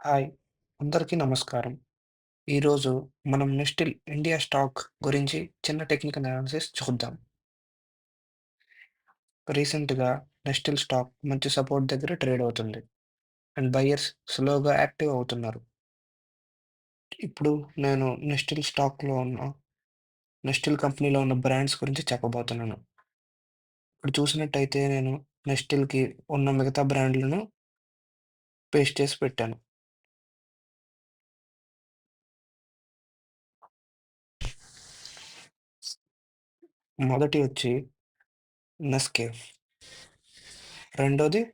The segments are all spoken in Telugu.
హాయ్! అందరికీ నమస్కారం. ఈరోజు మనం నెస్టిల్ ఇండియా స్టాక్ గురించి చిన్న టెక్నికల్ అనాలిసిస్ చూద్దాం. రీసెంట్‌గా నెస్టిల్ స్టాక్ మంచి సపోర్ట్ దగ్గర ట్రేడ్ అవుతుంది. అండ్ బయర్స్ స్లోగా యాక్టివ్ అవుతున్నారు. ఇప్పుడు నేను నెస్టిల్ కంపెనీలో ఉన్న బ్రాండ్స్ గురించి చెప్పబోతున్నాను. ఇప్పుడు చూసినట్టయితే నేను నెస్టిల్‌కి ఉన్న మిగతా బ్రాండ్‌లను పేస్ట్ చేసి పెట్టాను. మొదటి వచ్చి నెస్కేఫ్, రెండోది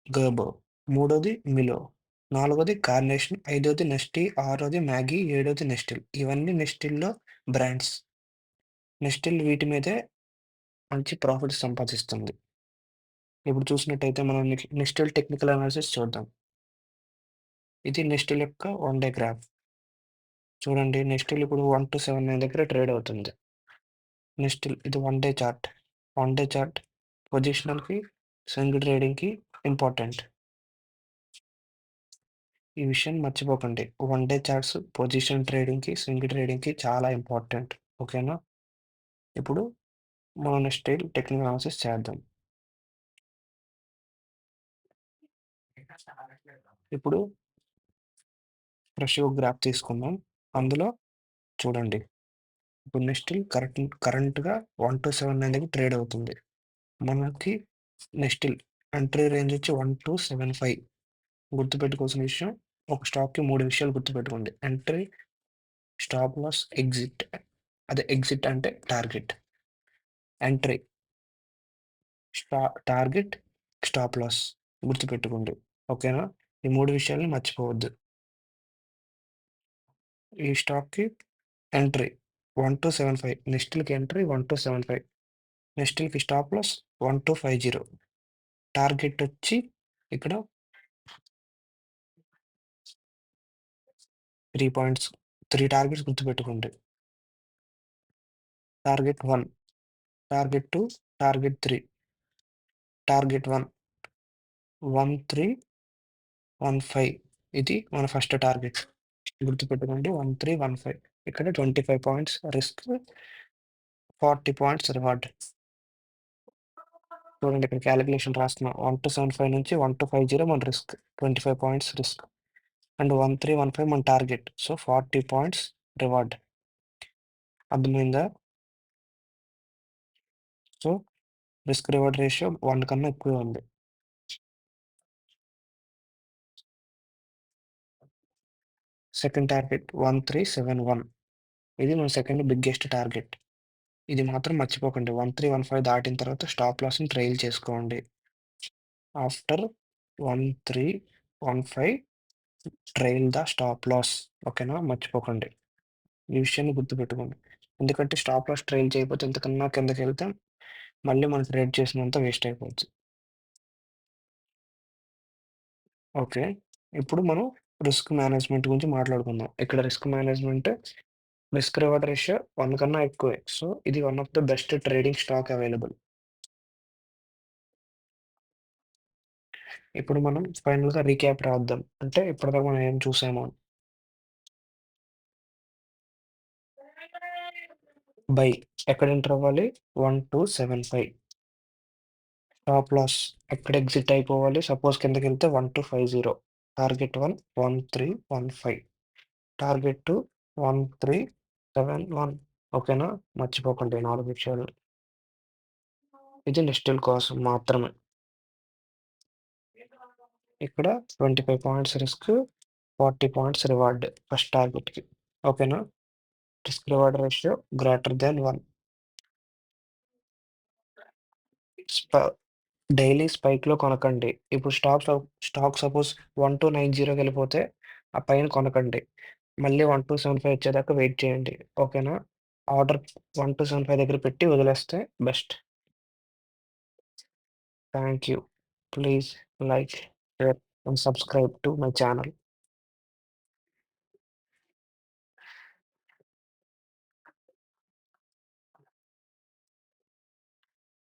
గర్బో, మూడోది మిలో, నాలుగోది కార్నేషన్, ఐదోది నెస్టీ, ఆరోది మ్యాగీ, ఏడోది నెస్టిల్. ఇవన్నీ నెస్టిల్‌లో బ్రాండ్స్. నెస్టిల్ వీటి మీదే మంచి ప్రాఫిట్ సంపాదిస్తుంది. ఇప్పుడు చూసినట్టయితే మనం నెస్టిల్ టెక్నికల్ అనాలిసిస్ చూద్దాం. ఇది నెస్టిల్ యొక్క వన్ డే గ్రాఫ్. చూడండి నెస్టిల్ ఇప్పుడు 1279 దగ్గర ట్రేడ్ అవుతుంది. నెస్టిల్ ఇది one day chart. One day chart పొజిషనల్‌కి, స్వింగ్ ట్రేడింగ్‌కి ఇంపార్టెంట్. ఈ విషయం మర్చిపోకండి. వన్ డే చార్ట్స్ పొజిషన్ ట్రేడింగ్‌కి, స్వింగ్ ట్రేడింగ్‌కి చాలా ఇంపార్టెంట్. ఓకేనా? ఇప్పుడు మనం నెక్స్ట్ టెక్నికల్ అనాలిసిస్ చేద్దాం. ఇప్పుడు ఫ్రెష్‌గా గ్రాఫ్ తీసుకుందాం. అందులో చూడండి. ఇప్పుడు నెక్స్ట్ కరెంట్‌గా 1279 దగ్గర ట్రేడ్ అవుతుంది. మనకి నెక్స్ట్ ఎంట్రీ రేంజ్ వచ్చి 1275. గుర్తుపెట్టుకోవాల్సిన విషయం ఒక స్టాక్‌కి 3 విషయాలు గుర్తుపెట్టుకోండి. Entry, stop loss, exit. అదే ఎగ్జిట్ అంటే టార్గెట్. ఎంట్రీ స్టా టార్గెట్, స్టాప్ లాస్ గుర్తుపెట్టుకోండి. ఓకేనా? ఈ 3 విషయాల్ని మర్చిపోవద్దు. ఈ స్టాక్‌కి ఎంట్రీ 1275, నెస్టిల్‌కి ఎంట్రీ 1275, నెస్టిల్‌కి స్టాప్ లాస్ 1250, టార్గెట్ వచ్చి ఇక్కడ 3 పాయింట్స్, 3 టార్గెట్స్ గుర్తుపెట్టుకోండి. Target 1, target 2, target 3. టార్గెట్ 1 1315, ఇది మన ఫస్ట్ టార్గెట్. గుర్తుపెట్టుకోండి 1315. ఇక్కడ 25 పాయింట్స్ రిస్క్, 40 పాయింట్స్ రివార్డ్. చూడండి ఇక్కడ కాలిక్యులేషన్ రాస్తున్నా. 1275 నుంచి 1250 మన రిస్క్. 25 points risk. అండ్ 1315 మన టార్గెట్. So 40 points reward. అర్థమైందా? సో రిస్క్ రివార్డ్ రేషియో 1 కన్నా ఎక్కువే ఉంది. Second target 1371. ఇది మన సెకండ్ బిగ్గెస్ట్ టార్గెట్. ఇది మాత్రం మర్చిపోకండి. 1315 దాటిన తర్వాత స్టాప్ లాస్‌ని ట్రైల్ చేసుకోండి. After 1315 trail the stop loss. ఓకేనా? మర్చిపోకండి. ఈ విషయాన్ని గుర్తుపెట్టుకోండి. ఎందుకంటే స్టాప్ లాస్ ట్రైల్ చేయకపోతే ఇంతకన్నా కిందకెళ్తే మళ్ళీ మనం ట్రేడ్ చేసినంత వేస్ట్ అయిపోద్ది. ఓకే. ఇప్పుడు మనం రిస్క్ మేనేజ్‌మెంట్ గురించి మాట్లాడుకుందాం. ఇక్కడ రిస్క్ రివార్డ్ రేషియో 1 కన్నా ఎక్కువే. సో, ఇది one of the best trading stock available. ఇప్పుడు మనం ఫైనల్‌గా రీక్యాప్ రాద్దాం. అంటే ఇప్పటిదాకా మనం ఏం చూసామో. బై ఎక్కడ ఎంటర్ అవ్వాలి? 1275. స్టాప్ లాస్ ఎక్కడ ఎగ్జిట్ అయిపోవాలి? సపోజ్ కిందకెళ్తే 1250. టార్గెట్ 1 1315. టార్గెట్ 2 1371. ఓకేనా? మర్చిపోకండి ఈ 4 విషయాలు. ఇది నెస్టిల్ కోసం మాత్రమే. ఇక్కడ 25 points risk, 40 points reward first టార్గెట్‌కి. ఓకేనా? Risk reward ratio greater than 1. స్ప డైలీ స్పైక్‌లో కొనకండి. ఇప్పుడు స్టాక్ సపోజ్ 1290 వెళ్ళిపోతే ఆ పైన కొనకండి. మళ్ళీ 1275 వచ్చేదాకా వెయిట్ చేయండి. ఓకేనా? ఆర్డర్ 1275 దగ్గర పెట్టి వదిలేస్తే best. Thank you. Please like, share and subscribe to my channel.